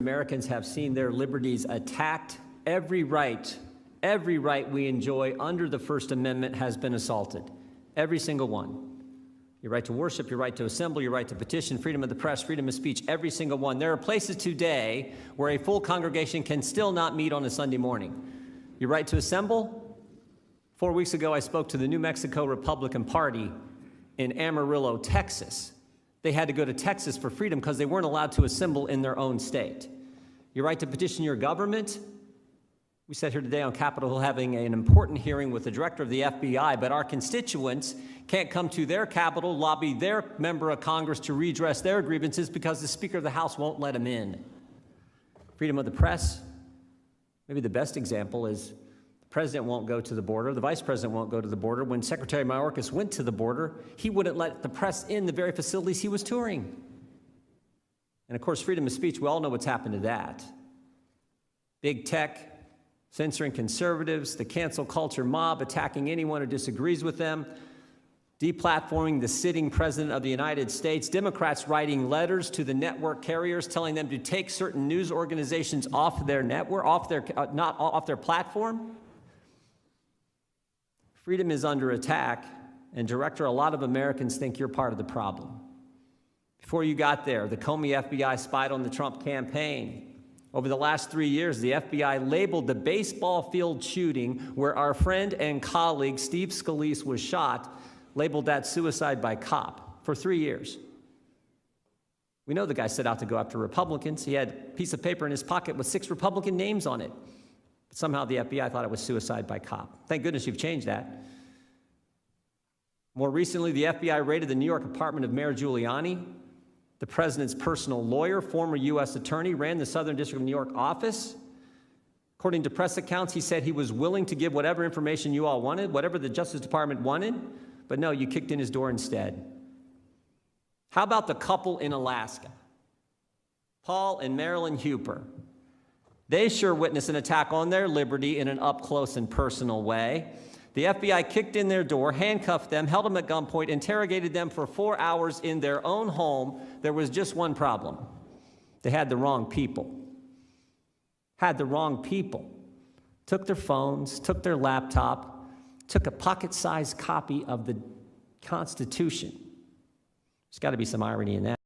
Americans have seen their liberties attacked. Every right we enjoy under the First Amendment has been assaulted. Every single one. Your right to worship, your right to assemble, your right to petition, freedom of the press, freedom of speech, every single one. There are places today where a full congregation can still not meet on a Sunday morning. Your right to assemble? 4 weeks ago, I spoke to the New Mexico Republican Party in Amarillo, Texas. They had to go to Texas for freedom because they weren't allowed to assemble in their own state. Your right to petition your government? We sat here today on Capitol Hill having an important hearing with the director of the FBI, but our constituents can't come to their Capitol, lobby their member of Congress to redress their grievances because the Speaker of the House won't let them in. Freedom of the press? Maybe the best example is the president won't go to the border, the vice president won't go to the border. When Secretary Mayorkas went to the border, he wouldn't let the press in the very facilities he was touring. And of course, freedom of speech, we all know what's happened to that. Big tech censoring conservatives, the cancel culture mob attacking anyone who disagrees with them, deplatforming the sitting president of the United States, Democrats writing letters to the network carriers telling them to take certain news organizations off their network, off their platform. Freedom is under attack, and Director, a lot of Americans think you're part of the problem. Before you got there, the Comey FBI spied on the Trump campaign. Over the last 3 years, the FBI labeled the baseball field shooting where our friend and colleague Steve Scalise was shot, labeled that suicide by cop for 3 years. We know the guy set out to go after Republicans. He had a piece of paper in his pocket with 6 Republican names on it. But somehow the FBI thought it was suicide by cop. Thank goodness you've changed that. More recently, the FBI raided the New York apartment of Mayor Giuliani. The president's personal lawyer, former U.S. attorney, ran the Southern District of New York office. According to press accounts, he said he was willing to give whatever information you all wanted, whatever the Justice Department wanted, but no, you kicked in his door instead. How about the couple in Alaska, Paul and Marilyn Huper? They sure witnessed an attack on their liberty in an up-close and personal way. The FBI kicked in their door, handcuffed them, held them at gunpoint, interrogated them for 4 hours in their own home. There was just one problem. They had the wrong people. Had the wrong people. Took their phones, took their laptop, took a pocket-sized copy of the Constitution. There's got to be some irony in that.